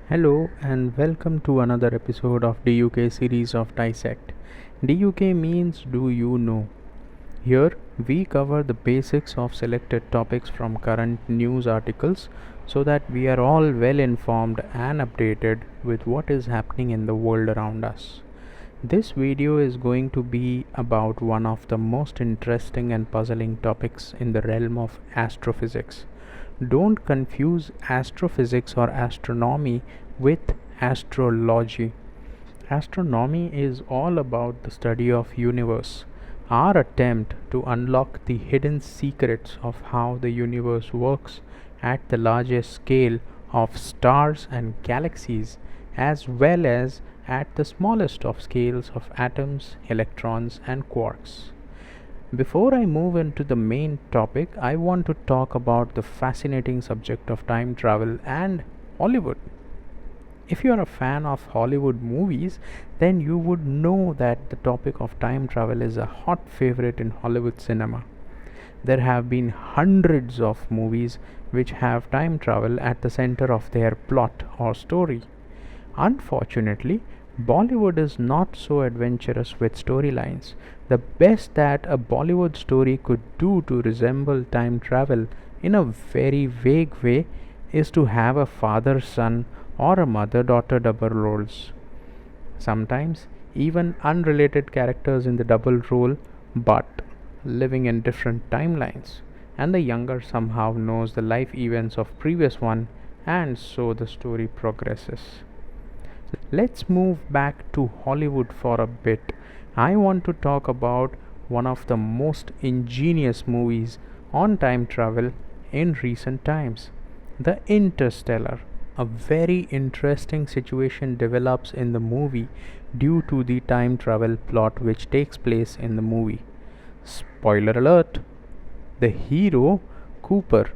Hello and welcome to another episode of DUK series of Dissect. DUK means Do You Know? Here we cover the basics of selected topics from current news articles so that we are all well informed and updated with what is happening in the world around us. This video is going to be about one of the most interesting and puzzling topics in the realm of astrophysics. Don't confuse astrophysics or astronomy with astrology. Astronomy is all about the study of universe, our attempt to unlock the hidden secrets of how the universe works at the largest scale of stars and galaxies as well as at the smallest of scales of atoms, electrons and quarks. Before I move into the main topic, I want to talk about the fascinating subject of time travel and Hollywood. If you are a fan of Hollywood movies, then you would know that the topic of time travel is a hot favorite in Hollywood cinema. There have been hundreds of movies which have time travel at the center of their plot or story. Unfortunately, Bollywood is not so adventurous with storylines. The best that a Bollywood story could do to resemble time travel in a very vague way is to have a father son or a mother daughter double roles. Sometimes even unrelated characters in the double role but living in different timelines, and the younger somehow knows the life events of previous one, and so the story progresses. Let's move back to Hollywood for a bit. I want to talk about one of the most ingenious movies on time travel in recent times, The Interstellar. A very interesting situation develops in the movie due to the time travel plot which takes place in the movie. Spoiler alert: the hero, Cooper,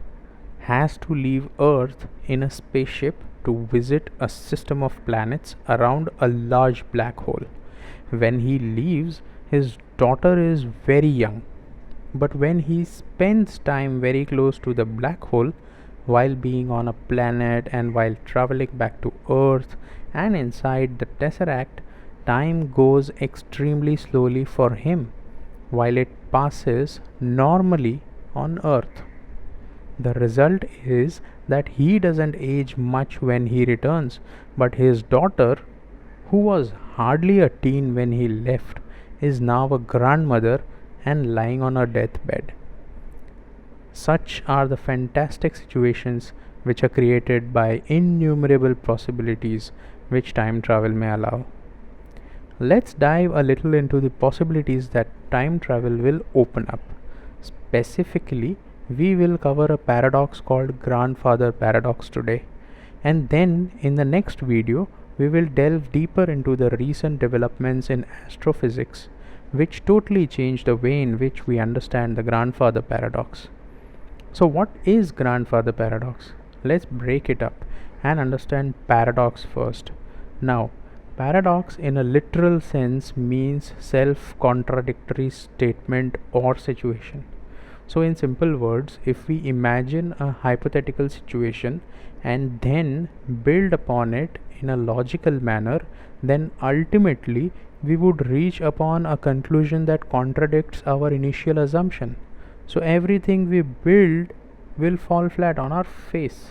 has to leave Earth in a spaceship to visit a system of planets around a large black hole. When he leaves, his daughter is very young, but when he spends time very close to the black hole, while being on a planet and while traveling back to Earth and inside the Tesseract, time goes extremely slowly for him, while it passes normally on Earth. The result is that he doesn't age much when he returns, but his daughter, who was hardly a teen when he left, is now a grandmother and lying on her deathbed. Such are the fantastic situations which are created by innumerable possibilities which time travel may allow. Let's dive a little into the possibilities that time travel will open up. Specifically, we will cover a paradox called grandfather paradox today, and then in the next video we will delve deeper into the recent developments in astrophysics which totally change the way in which we understand the grandfather paradox. So what is grandfather paradox? Let's break it up and understand paradox first. Now, paradox in a literal sense means self-contradictory statement or situation. So in simple words, if we imagine a hypothetical situation and then build upon it in a logical manner, then ultimately we would reach upon a conclusion that contradicts our initial assumption. So everything we build will fall flat on our face.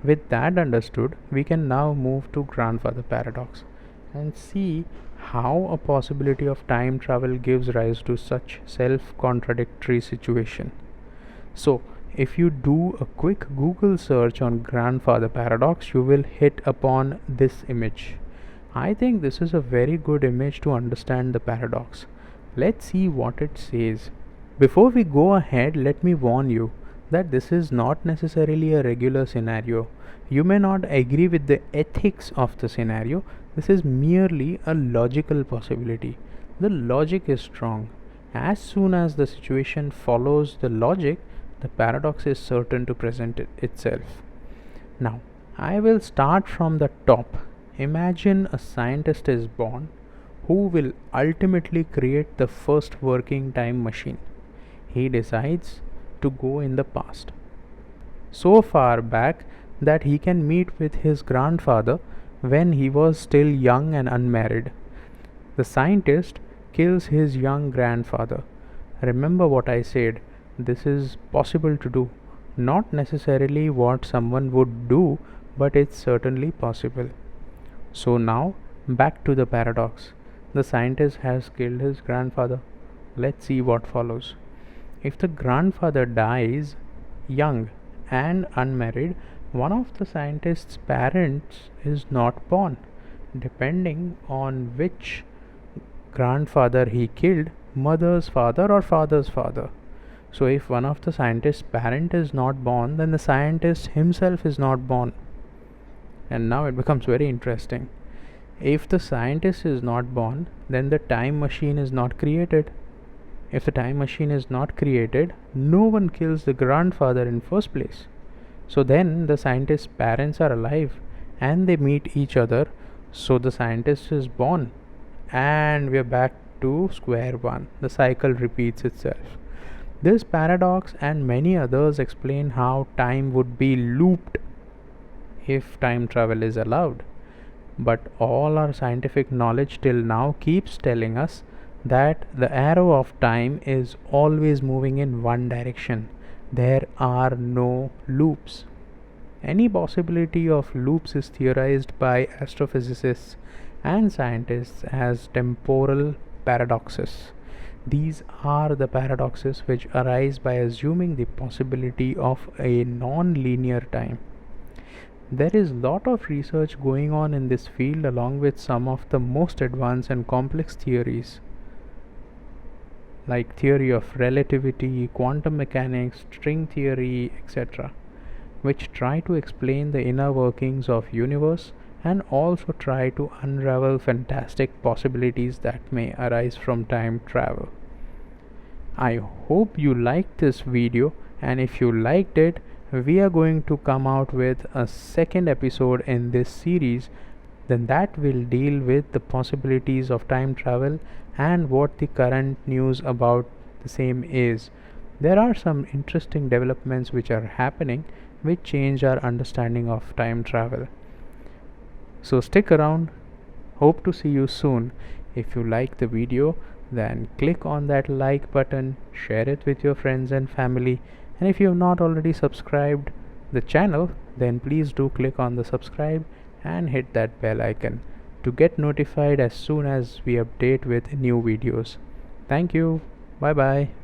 With that understood, we can now move to grandfather paradox and see how a possibility of time travel gives rise to such self-contradictory situation. So, if you do a quick Google search on grandfather paradox, you will hit upon this image. I think this is a very good image to understand the paradox. Let's see what it says. Before we go ahead, let me warn you that this is not necessarily a regular scenario. You may not agree with the ethics of the scenario. This is merely a logical possibility. The logic is strong. As soon as the situation follows the logic, the paradox is certain to present itself. Now, I will start from the top. Imagine a scientist is born who will ultimately create the first working time machine. He decides to go in the past, so far back that he can meet with his grandfather when he was still young and unmarried. The scientist kills his young grandfather. Remember what I said, this is possible to do. Not necessarily what someone would do, but it's certainly possible. So now, back to the paradox. The scientist has killed his grandfather. Let's see what follows. If the grandfather dies young and unmarried, one of the scientist's parents is not born. Depending on which grandfather he killed, mother's father or father's father. So if one of the scientist's parent is not born, then the scientist himself is not born. And now it becomes very interesting. If the scientist is not born, then the time machine is not created. If the time machine is not created, no one kills the grandfather in first place. So then the scientist's parents are alive and they meet each other, so the scientist is born and we are back to square one. The cycle repeats itself. This paradox and many others explain how time would be looped if time travel is allowed. But all our scientific knowledge till now keeps telling us that the arrow of time is always moving in one direction. There are no loops. Any possibility of loops is theorized by astrophysicists and scientists as temporal paradoxes. These are the paradoxes which arise by assuming the possibility of a non-linear time. There is lot of research going on in this field along with some of the most advanced and complex theories like theory of relativity, quantum mechanics, string theory, etc., which try to explain the inner workings of universe and also try to unravel fantastic possibilities that may arise from time travel. I hope you liked this video, and if you liked it, we are going to come out with a second episode in this series, then that will deal with the possibilities of time travel and what the current news about the same is. There are some interesting developments which are happening which change our understanding of time travel. So stick around, hope to see you soon. If you like the video, then click on that like button, share it with your friends and family, and if you have not already subscribed the channel, then please do click on the subscribe and hit that bell icon to get notified as soon as we update with new videos. Thank you. Bye bye.